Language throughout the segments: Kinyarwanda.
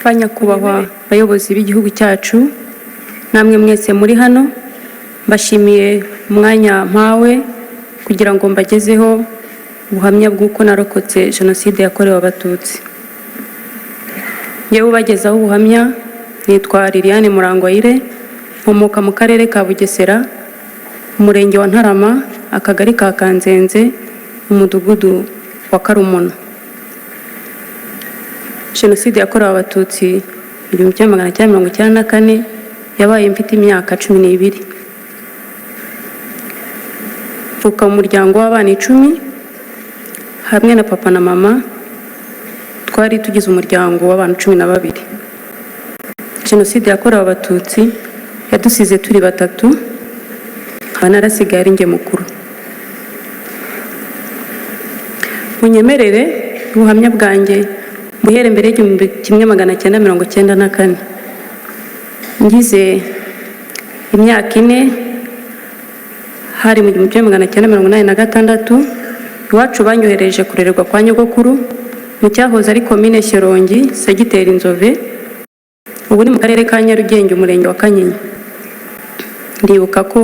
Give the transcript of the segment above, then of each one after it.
banyakubahwa abayobozi b'igihugu cyacu, namwe mwese muri hano, mbashimiye umwanya mpawe kugira ngo mbagezeho ubuhamya bw'uko narokotse Jenoside yakorewe Abatutsi. Yewe ubagezaho ubuhamya nitwa Liliane Murangwayire, nkomoka mu karere ka Bugesera, umurenge wa Ntarama, akagari ka Kanzenze, umudugudu wa Karumuna. Jenoside yakorewe Abatutsi 1994 yabaye mfite imyaka 12. Mvuka mu muryango w'abana 10 hamwe na papa na mama, twari tugize umuryango w'abantu 12. Jenoside yakorewe Abatutsi yadusize turi batatu, narasigaye ari nge mukuru. Munyemerere ubuhamya bwanjye buhere mbere y'1994. Ngize imyaka 4, hari mu 1986, iwacu banyohereje kurererwa kwa nyogokuru mu cyahoze ari komine Shyorongi, segiteri Nzove, ubu ni mu karere ka Nyarugenge, umurenge wa Kanyinya. Ndibuka ko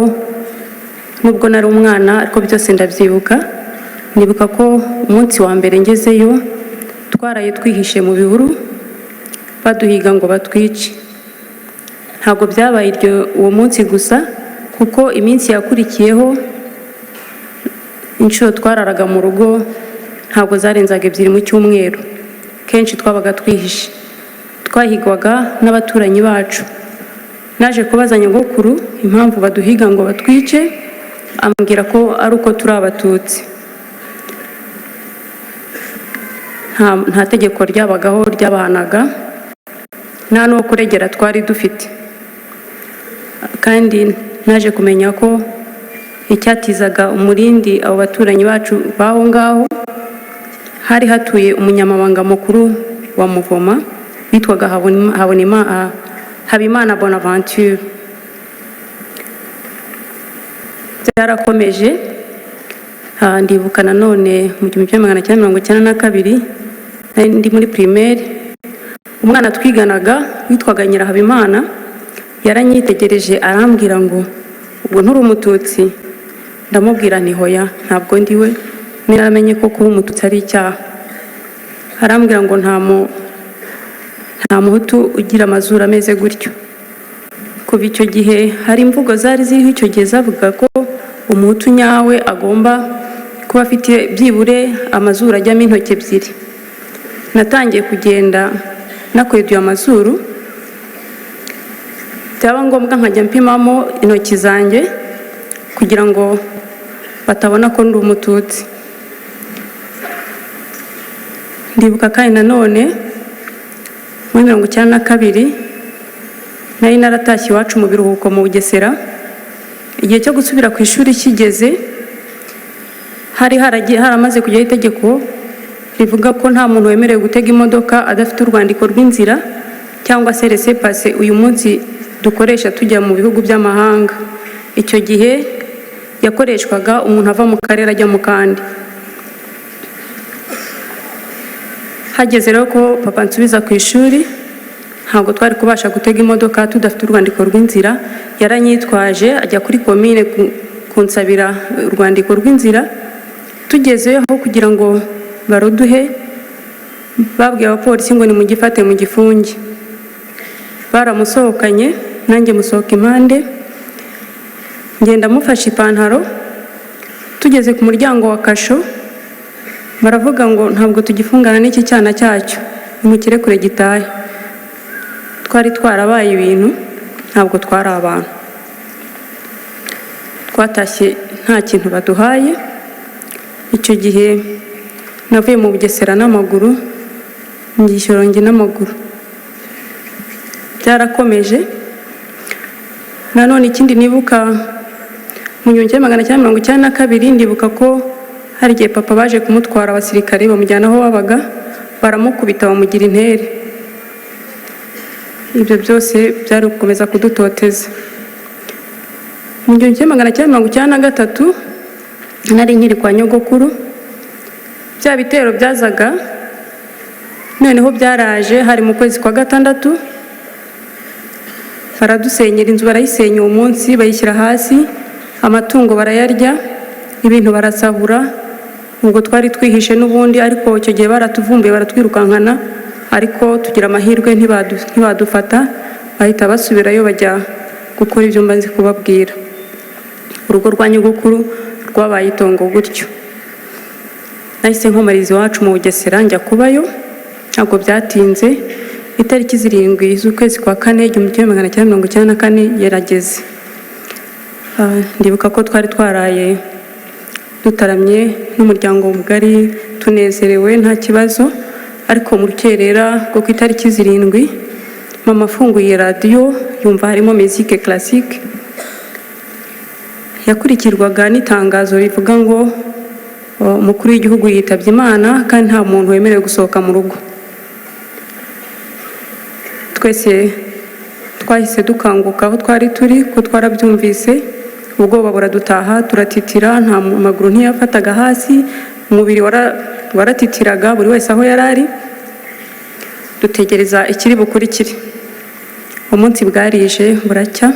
nubwo nari umwana ariko byose ndabyibuka. Ndibuka ko umunsi wa mbere ngezeyo twaraye twihishe mu bihuru baduhiga ngo batwice. Ntabwo byabaye uwo munsi gusa, kuko iminsi yakurikiyeho inshuro twararaga mu rugo ntabwo zarenzaga 2 mu cyumweru. Kenshi twabaga twihishe, twahigwaga n'abaturanyi bacu. Naje kubaza nyogokuru impamvu baduhiga ngo batwice, ambwira ko ari uko turi Abatutsi. Nta tegeko ryabagaho ryabahanaga, nta n'uwo kuregera twari dufite. Kandi naje kumenya ko icyatizaga umurindi abo baturanyi bacu baho ngaho, hari hatuye umunyamabanga mukuru wa Muvoma witwaga Habimana Bonaventure. Byarakomeje, ndibuka nanone mu 1992 ndi muri primaire, umwana twiganaga witwaga Nyirahabimana yaranyitegereje arambwira ngo ubwo nturi Umututsi. Ndamubwira nti hoya, ntabwo ndiwe, naramenye ko kuba Umututsi ari icyaha. Arambwira ngo nta muhutu ugira amazuru ameze gutyo. Kuva icyo gihe hari imvugo zari ziriho icyo gihe zavuga ko umuhutu nyawe agomba kuba afite byibure amazuru ajyamo intoki 2. Natangiye kugenda nakweduye amazuru, byaba ngombwa nkajya mpimamo intoki zanjye kugira ngo batabona ko ndi Umututsi. Ndibuka kandi nanone muri 1992 nari naratashye iwacu mu biruhuko mu Bugesera. Igihe cyo gusubira ku ishuri kigeze, hari haramaze kujyaho itegeko rivuga ko nta muntu wemerewe gutega imodoka adafite urwandiko rw'inzira cyangwa se laissez-passer uyu munsi dukoresha tujya mu bihugu by'amahanga. Icyo gihe yakoreshwaga umuntu ava mu karere ajya mu kandi. Hageze rero ko papa nsubiza ku ishuri, ntabwo twari kubasha gutega imodoka tudafite urwandiko rw'inzira. Yaranyitwaje ajya kuri komine kunsabira urwandiko rw'inzira. Tugezeho kugira ngo baruduhe, babwiye abapolisi ngo ni mu gifate mu gifungi. Baramusohokanye, nanjye musohoka impande, ngenda mufashe ipantaro. Tugeze ku muryango wa kasho, baravuga ngo ntabwo tugifungana n'iki cyana cyacyo, nimukirekure gitahe. Twari twarabaye ibintu, ntabwo twari abantu. Twatashye nta kintu baduhaye. Icyo gihe navuye mu Bugesera n'amaguru, ngiye Shyorongi n'amaguru. Byarakomeje. Nanone ikindi nibuka mu 1992, ndibuka ko hari igihe papa baje kumutwara, abasirikare bamujyana aho wabaga, baramukubita bamugira intere. Ibyo byose byari gukomeza kudutoteza. Mu 1993 nari nkiri kwa nyogokuru. Bya bitero byazaga noneho byaraje hari mu kwezi kwa gatandatu baradusenyera inzu, barayisenya uwo munsi bayishyira hasi, amatungo barayarya, ibintu barasahura. Ubwo twari twihishe n'ubundi, ariko icyo gihe baratuvumbuye baratwirukankana, ariko tugira amahirwe ntibadufata, bahita basubirayo bajya gukora ibyo mbanze kubabwira. Urugo rwa nyogokuru rwabaye itongo gutyo. Nahise nkomariza iwacu mu Bugesera njya kubayo, ntabwo byatinze, itariki 7 z'ukwezi kwa 4 1994 yarageze. Ndibuka ko twari twaraye dutaramye n'umuryango mugari tunezerewe nta kibazo, ariko mu rukerera rwo ku itariki 7 mama afunguye radiyo yumva harimo musique classique, yakurikirwaga n'itangazo rivuga ngo umukuru w'igihugu yitabye Imana kandi nta muntu wemerewe gusohoka mu rugo. Twese twahise dukanguka aho twari turi ko twarabyumvise, ubwoba buradutaha, turatitira, nta maguru ntiyafataga hasi, umubiri waratitiraga buri wese aho yari ari. Dutegereza ikiri bukurikire. Umunsi bwarije buracya,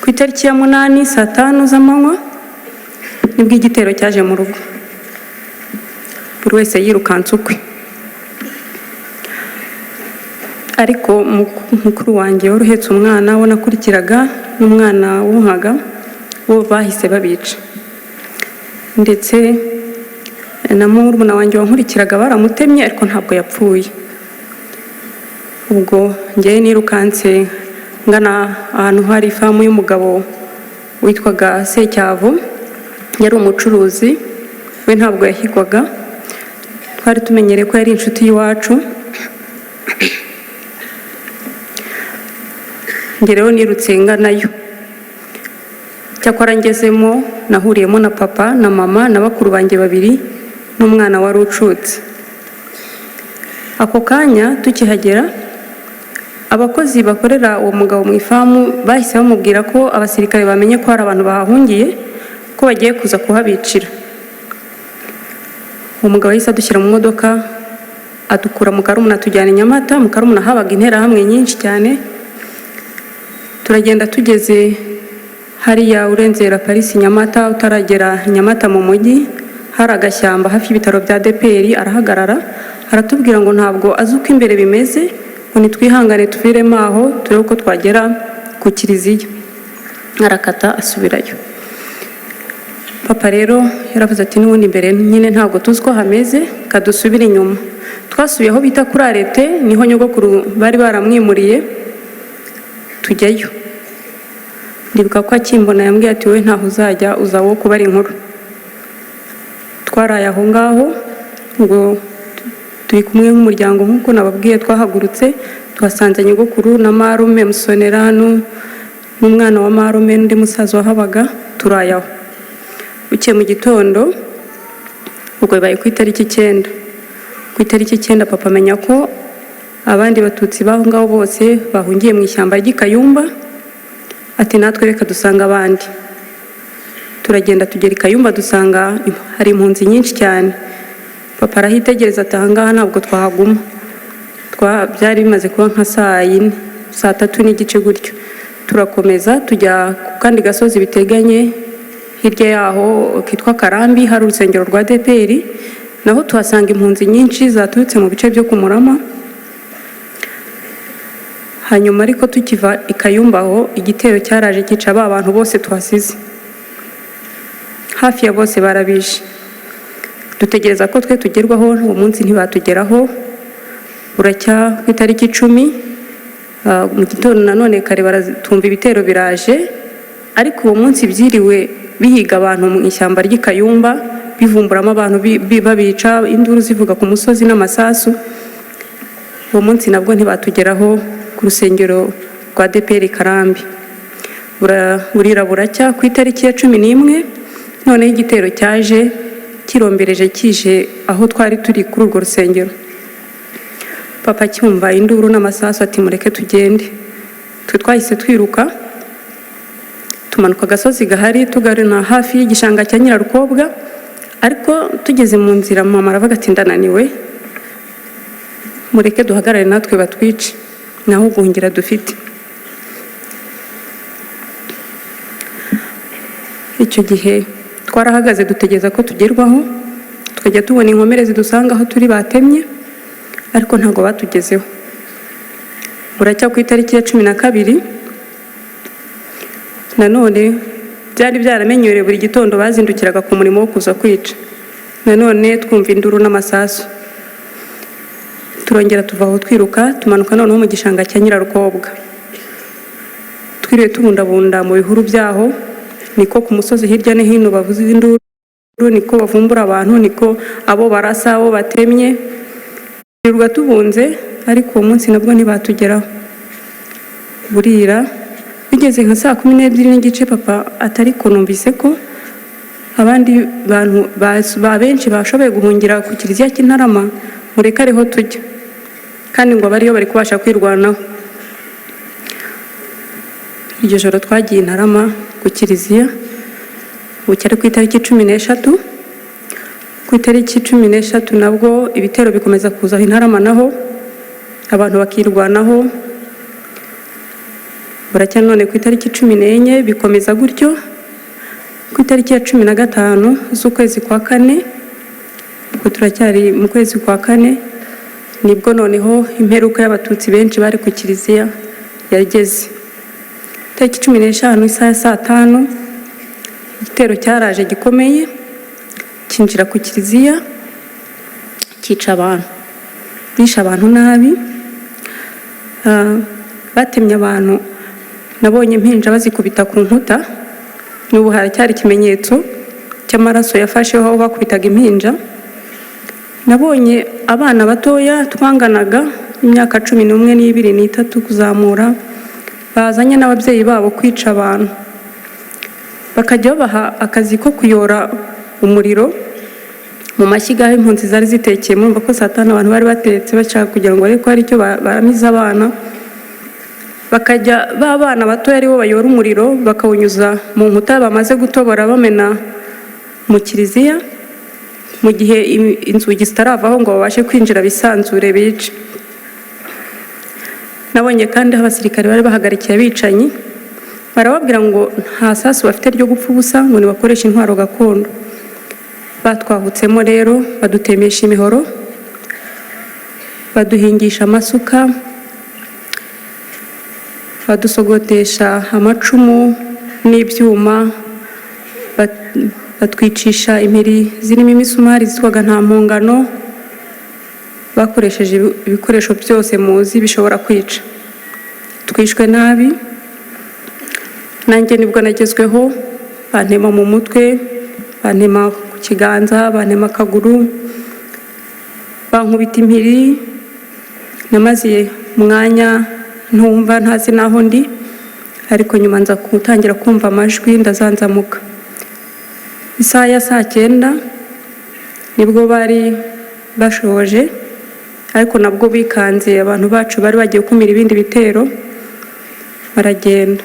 ku itariki ya 8 saa 5 z'amanywa nibwo igitero cyaje mu rugo, buri wese yirukanse ukwe. Ariko mukuru wanjye wari uhetse umwana we nakurikiraga n'umwana wunkaga, bo bahise babica, ndetse na murumuna wanjye wankurikiraga baramutemye ariko ntabwo yapfuye. Ubwo njyewe nirukanse ngana ahantu hari ifamu y'umugabo witwaga Secyavu, yari umucuruzi, we ntabwo yahigwaga, twari tumenyereye ko yari inshuti y'iwacu. Ngereho nirutse nganayo, cyakora ngezemo nahuriyemo na papa na mama na bakuru banjye babiri n'umwana wari ucutse. Ako kanya tukihagera, abakozi bakorera uwo mugabo mu ifamu bahise bamubwira ko abasirikare bamenye ko hari abantu bahahungiye, ko bagiye kuza kuhabicira. Uwo mugabo yahise adushyira mu modoka adukura mu Karumuna tujyana i Nyamata. Mu Karumuna habaga interahamwe nyinshi cyane, turagenda tugeze hariya urenzera Paris Nyamata, utaragera Nyamata mu mujyi hari agashyamba hafi y'ibitaro bya DPR. Arahagarara aratubwira ngo ntabwo azi uko imbere bimeze, ngo nitwihangane tuviremo aho turebe uko twagera ku kiliziya. Arakata asubirayo. Papa rero yaravuze ati n'ubundi imbere nyine ntabwo tuzi ko hameze, kadusubire inyuma. Twasubiye aho bita kuri Arete, niho nyogokuru bari baramwimuriye, tujyayo. Ndibuka ko akimbona yambwiye ati we ntaho uzajya, uzawo kubara inkuru. Twaraye aho ngaho, ngo turi kumwe nk'umuryango nk'uko nababwiye, twahagurutse twasanze nyogokuru na marume Musonerano n'umwana wa marume n'undi musaza wahabaga, turaye aho. Buke mu gitondo, ubwo bibaye ku itariki 9. Ku itariki 9 papa amenya ko abandi batutsi baho ngaho bose bahungiye mu ishyamba ry'Ikayumba, ati natwe reka dusanga abandi. Turagenda tugera i Kayumba dusanga hari impunzi nyinshi cyane. Papa arahitegereza ati ahangaha ntabwo twahaguma. Byari bimaze kuba nka saa 4, saa 3 n'igice gutyo. Turakomeza tujya ku kandi gasozi biteganye, hirya yaho kitwa Karambi, hari urusengero rwa DPR, naho tuhasanga impunzi nyinshi zaturutse mu bice byo ku Murama. Hanyuma ariko tukiva i Kayumba aho igitero cyaraje kica abantu bose tuhasize, hafi ya bose barabishe. Dutegereza ko twe tugerwaho, uwo munsi ntibatugeraho. Buracya ku itariki 10 mu gitondo nanone kare baratumva ibitero biraje, ariko uwo munsi byiriwe bihiga abantu mu ishyamba ry'Ikayumba, bivumburamo abantu babica, induru zivuga ku musozi n'amasasu. Uwo munsi nabwo ntibatugeraho ku rusengero rwa DPR Karambi. Burira buracya ku itariki ya 11, noneho igitero cyaje kirombereje kije aho twari turi kuri urwo rusengero. Papa cyumva induru n'amasasu ati mureke tugende. Twe twahise twiruka tumanuka agasozi gahari tugaruna hafi y'igishanga cya Nyirarukobwa, ariko tugeze mu nzira mama aravuga ati ndananiwe, mureke duhagarare natwe batwice naho guhungira dufite. Icyo gihe twarahagaze dutegereza ko tugerwaho, tukajya tubona inkomere zidusanga aho turi batemye, ariko ntabwo batugezeho. Buracya ku itariki ya 12 nanone byari byaramenyerewe buri gitondo bazindukiraga ku murimo wo kuza kwica. Nanone twumva induru n'amasasu, turongera tuva aho twiruka tumanuka noneho mu gishanga cya Nyirarukobwa. Twiriwe tubundabunda mu bihuru byaho, niko ku musozi hirya no hino bavuza induru, niko bavumbura abantu, niko abo barasa abo batemye. Twirirwa tubunze, ariko uwo munsi nabwo ntibatugeraho. Burira bigeze nka saa 12 n'igice papa atari ko numvise ko abandi bantu benshi bashoboye guhungira ku kiliziya cy'Intarama, mureka ariho tujya, kandi ngo bariyo bari kubasha kwirwanaho. Iryo joro twagiye Intarama ku kiliziya, bucyari ku itariki 13. Ku itariki 13 nabwo ibitero bikomeza kuza Intarama, naho abantu bakirwanaho. Buracya none ku itariki 14 bikomeza gutyo. Ku itariki ya 15 z'ukwezi kwa 4, ubwo turacyari mu kwezi kwa 4, nibwo noneho imperuka y'abatutsi benshi bari ku kiliziya yageze. Itariki 15 isaha ya saa 5 igitero cyaraje gikomeye kinjira ku kiliziya, kica abantu, bisha abantu nabi. Batemye abantu, nabonye impinja bazikubita ku nkuta, n'ubu haracyari ikimenyetso cy'amaraso yafasheho aho bakubitaga impinja. Nabonye abana batoya twanganaga imyaka 11 n'ibiri n'itatu kuzamura, bazanye n'ababyeyi babo kwica abantu, bakajya babaha akazi ko kuyora umuriro mu mashyiga aho impunzi zari zitekeye. Murumva ko saa 5 abantu bari batetse bashaka kugira ngo ariko hari icyo baramiza abana. Bakajya b'abana batoya aribo bayora umuriro, bakawunyuza mu nkuta bamaze gutobora bamena mu kiliziya, mu gihe inzugi zitaravaho ngo babashe kwinjira bisanzure bice. Nabonye kandi abasirikare bari bahagarikiye abicanyi, barababwira ngo nta sasu bafite ryo gupfa ubusa, ngo nibakoreshe intwaro gakondo. Batwahutsemo rero, badutemesha imihoro, baduhingisha amasuka, badusogotesha amacumu n'ibyuma, batwicisha impiri zirimo imisumari zitwaga nta mpongano. Bakoresheje ibikoresho byose muzi bishobora kwica. Twishwe nabi. Nanjye nibwo nagezweho, bantema mu mutwe, bantema ku kiganza, bantema akaguru, bankubita impiri. Namaze umwanya ntumva, ntazi naho ndi, ariko nyuma nza gutangira kumva amajwi, ndazanzamuka. Isaha ya saa 9 nibwo bari bashoje, ariko nabwo bikanze abantu bacu bari bagiye kumira ibindi bitero, baragenda.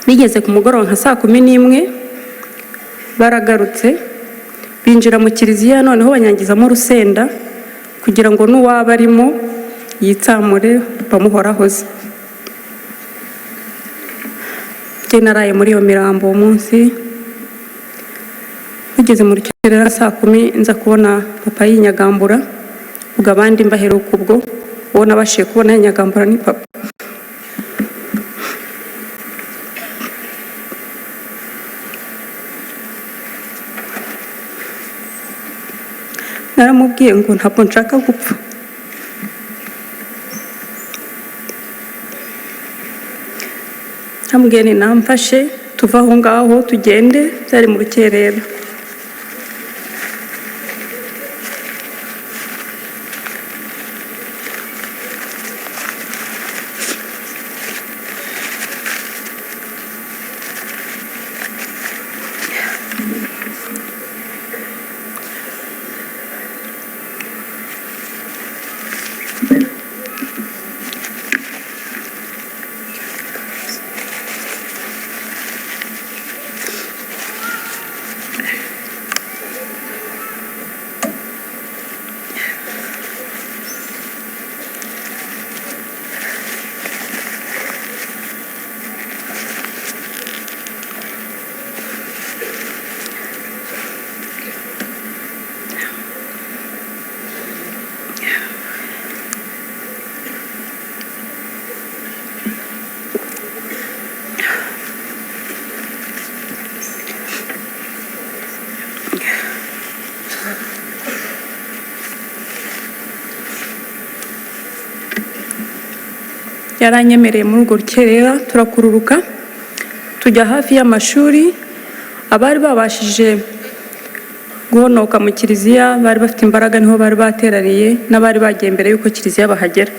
Bigeze ku mugoroba nka saa 11 baragarutse, binjira mu kiliziya, noneho banyangizamo urusenda kugira ngo n'uwaba arimo yitsamure bamuhorahoze. Njye naraye muri iyo mirambo uwo munsi. Bigeze mu rukerera saa 10 nza kubona papa yinyagambura, ubwo abandi mbaheruka ubwo, uwo nabashije kubona yinyagambura ni papa. Naramubwiye ngo ntabwo nshaka gupfa. Namubwiye ni namfashe tuva aho ngaho tugende, byari mu rukerera. yaranyemereye muri urwo rukerera turakururuka tujya hafi y'amashuri. Abari babashije guhonoka mu kiliziya bari bafite imbaraga niho bari bateraniye, n'abari bagiye mbere y'uko kiliziya bahagera.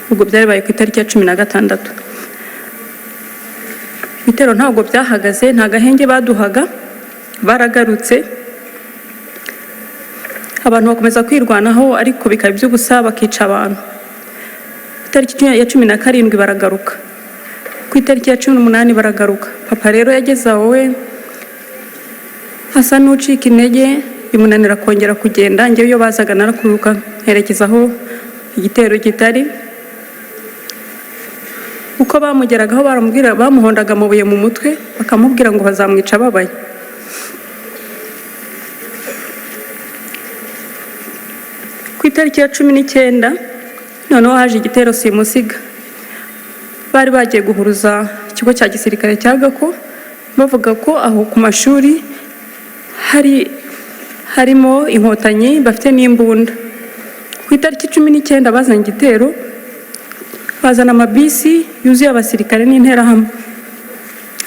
Ubwo byari baye ku itariki ya 16. Ibitero ntabwo byahagaze, nta gahenge baduhaga, baragarutse abantu bakomeza kwirwanaho, ariko bikaba iby'ubusa bakica abantu. Itariki ya 17 baragaruka, ku itariki ya 18 baragaruka. Papa rero yageze aho we asa n'ucika intege, bimunanira kongera kugenda. Njyewe iyo bazaga narakuruka herekeza aho igitero kitari. Uko bamugeragaho baramubwira, bamuhondaga amabuye mu mutwe bakamubwira ngo bazamwica babaye. Ku itariki ya 19 noneho haje igitero simusiga. Bari bagiye guhuruza ikigo cya gisirikare cya Gako, bavuga ko aho ku mashuri harimo inkotanyi bafite n'imbunda. Ku itariki 19 bazanye igitero, bazana amabisi yuzuye abasirikare n'interahamwe.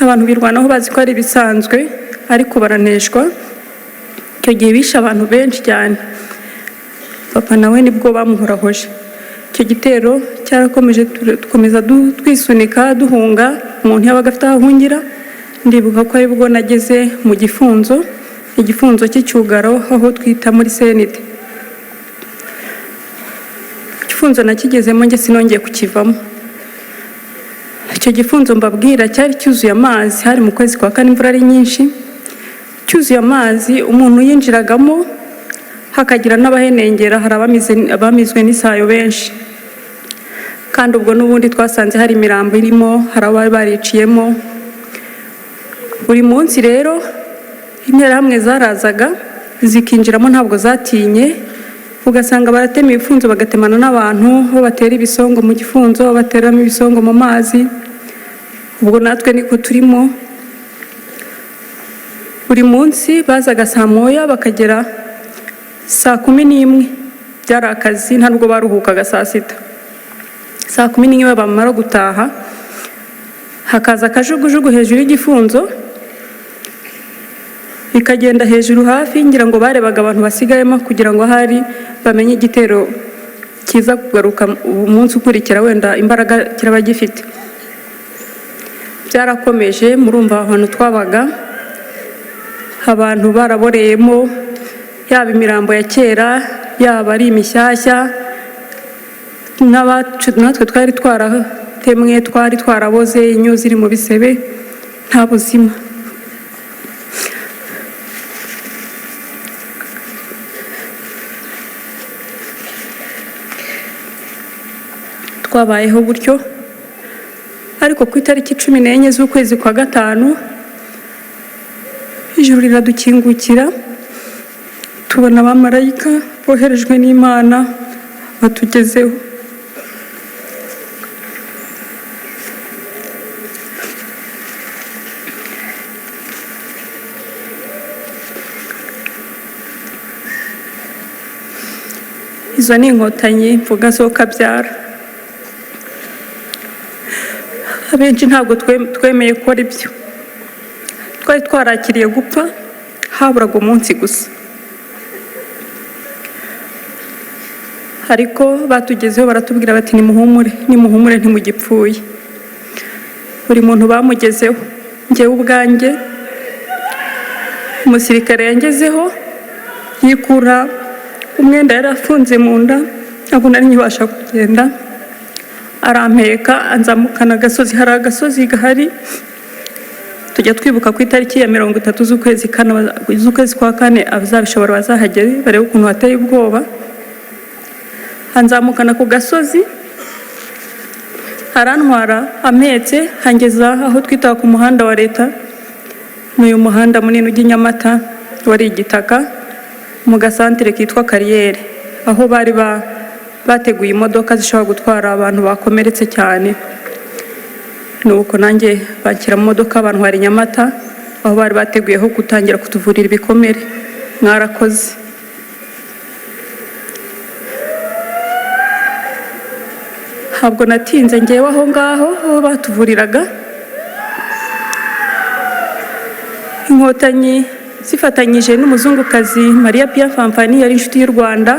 Abantu birwanaho bazi ko ari bisanzwe, ariko baraneshwa. Icyo gihe bishe abantu benshi cyane. Papa nawe nibwo bamuhorahoje. Icyo gitero cyarakomeje, dukomeza twisunika duhunga, umuntu yabaga afite aho ahungira. Ndibuka ko aribwo nageze mu igifunzo cy'icyugaro aho twita muri Senide. Igifunzo nakigezemo njye sinongeye kukivamo. Icyo gifunzo mbabwira cyari cyuzuye amazi, hari mu kwezi kwa 4 imvura ari nyinshi, cyuzuye amazi. Umuntu yinjiragamo hakagira n'abahenengera, hari abamizwe n'isayo benshi. Kandi ubwo n'ubundi twasanze hari imirambo irimo, hari abari bariciyemo. Buri munsi rero interahamwe zarazaga zikinjiramo, ntabwo zatinye. Ugasanga baratema ibifunzo bagatemana n'abantu, aho batera ibisongo mu gifunzo, aho bateramo ibisongo mu mazi. Ubwo natwe niko turimo. Buri munsi bazaga saa moya bakagera saa 11. Byari akazi, ntabwo baruhukaga saa 6. Saa 11 bamara gutaha, hakaza akajugujugu hejuru y'igifunzo, ikagenda hejuru hafi. Ngira ngo barebaga abantu basigayemo kugira ngo ahari bamenye igitero kiza kugaruka umunsi ukurikira, wenda imbaraga kiraba gifite. Byarakomeje, murumva ahantu twabaga abantu baraboreyemo, yaba imirambo ya kera, yaba ari imishyashya. Natwe twari twaratemwe, twari twaraboze, inyo ziri mu bisebe, nta buzima. Twabayeho gutyo, ariko ku itariki 14 z'ukwezi kwa 5 ijuru riradukingukira, tubona abamarayika boherejwe n'Imana batugezeho. Izo ni inkotanyi mvuga zo kabyara. Abenshi ntabwo twemeye gukora ibyo, twari twarakiriye gupfa, haburaga umunsi gusa. Ariko batugezeho baratubwira bati nimuhumure ntimugipfuye. Buri muntu bamugezeho. Njyewe ubwanjye umusirikare yangezeho yikura umwenda yari afunze mu nda, ntabwo nari nkibasha kugenda. Arampeka anzamukana agasozi, hari agasozi gahari tujya twibuka ku itariki ya 30 z'ukwezi kwa 4. Abazabishobora bazahagere barebe ukuntu hateye ubwoba. Anzamukana ku gasozi, arantwara ampetse, hangeza aho twita ku muhanda wa leta. N'uyu muhanda munini ujya Nyamata wari igitaka, mu gasantere kitwa Kariyeri, aho bari bateguye imodoka zishobora gutwara abantu bakomeretse cyane. Nuko nanjye bakira mu modoka bantwara i Nyamata, aho bari bateguyeho gutangira kutuvurira ibikomere. Mwarakoze. ntabwo natinze ngewe aho ngaho aho batuvuriraga. Inkotanyi zifatanyije n'umuzungukazi Maria Pia Famfani yari inshuti y'u Rwanda,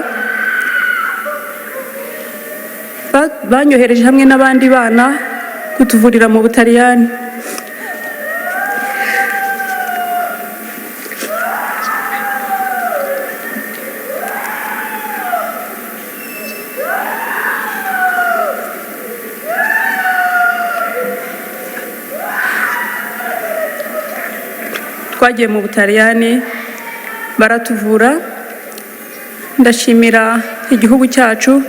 banyohereje hamwe n'abandi bana kutuvurira mu Butaliyani. Twagiye mu Butaliyani baratuvura. Ndashimira igihugu cyacu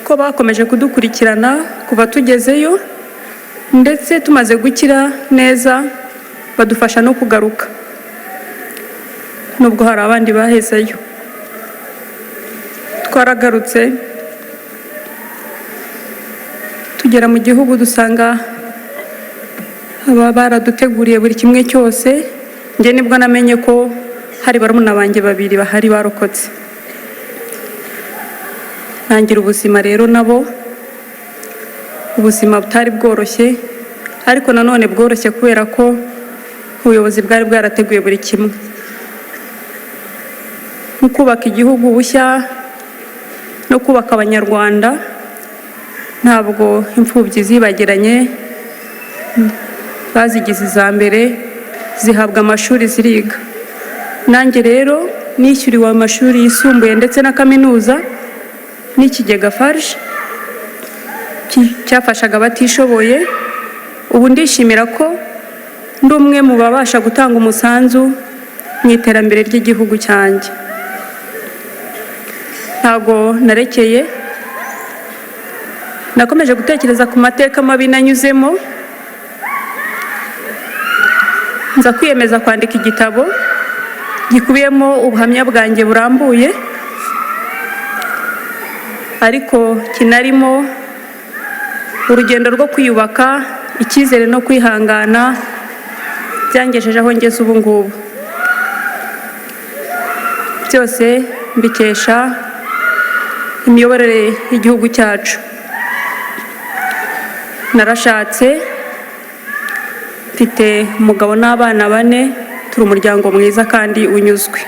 ko bakomeje kudukurikirana kuva tugezeyo, ndetse tumaze gukira neza badufasha no kugaruka nubwo hari abandi bahezeyo. Twaragarutse tugera mu gihugu dusanga aba baraduteguriye buri kimwe cyose. Njye nibwo namenye ko hari barumuna banjye babiri bahari barokotse. Ntangira ubuzima rero nabo, ubuzima butari bworoshye ariko nanone bworoshye kubera ko ubuyobozi bwari bwarateguye buri kimwe. Mu kubaka igihugu bushya no kubaka Abanyarwanda, ntabwo imfubyi zibagiranye, bazigize iza mbere, zihabwa amashuri ziriga. Nanjye rero nishyuriwe amashuri yisumbuye ndetse na kaminuza n'ikigega FARG cyafashaga abatishoboye. Ubu ndishimira ko ndi umwe mu babasha gutanga umusanzu mu iterambere ry'igihugu cyanjye. Ntabwo narekeye, nakomeje gutekereza ku mateka mabi nanyuzemo, nza kwiyemeza kwandika igitabo gikubiyemo ubuhamya bwanjye burambuye, ariko kinarimo urugendo rwo kwiyubaka, icyizere no kwihangana byangejeje aho ngeze ubu ngubu. Byose mbikesha imiyoborere y'igihugu cyacu. Narashatse, mfite umugabo n'abana 4, turi umuryango mwiza kandi unyuzwe.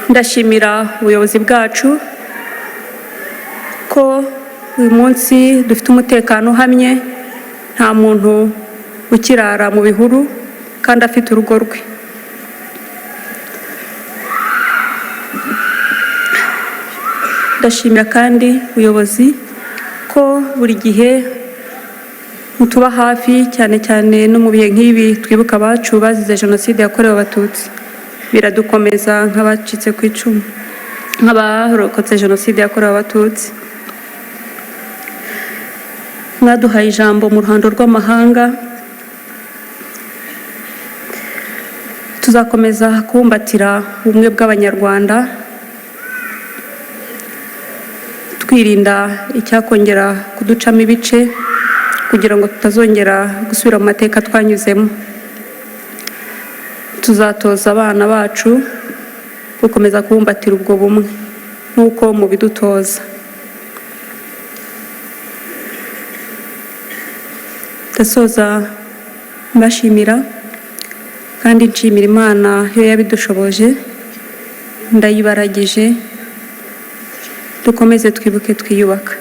Ndashimira ubuyobozi bwacu ko uyu munsi dufite umutekano uhamye, nta muntu ukirara mu bihuru kandi afite urugo rwe. Ndashimira kandi ubuyobozi ko buri gihe mutuba hafi, cyane cyane no mu bihe nk'ibi twibuka abacu bazize Jenoside yakorewe Abatutsi. Biradukomeza nk'abacitse ku icumu, nk'abarokotse Jenoside yakorewe Abatutsi. Mwaduhaye ijambo mu ruhando rw'amahanga, tuzakomeza kubumbatira ubumwe bw'Abanyarwanda, twirinda icyakongera kuducamo ibice kugira ngo tutazongera gusubira mu mateka twanyuzemo. Tuzatoza abana bacu gukomeza kubumbatira ubwo bumwe nk'uko mubidutoza. Ndasoza mbashimira kandi nshimira Imana yo yabidushoboje, ndayibaragije. Dukomeze twibuke twiyubaka.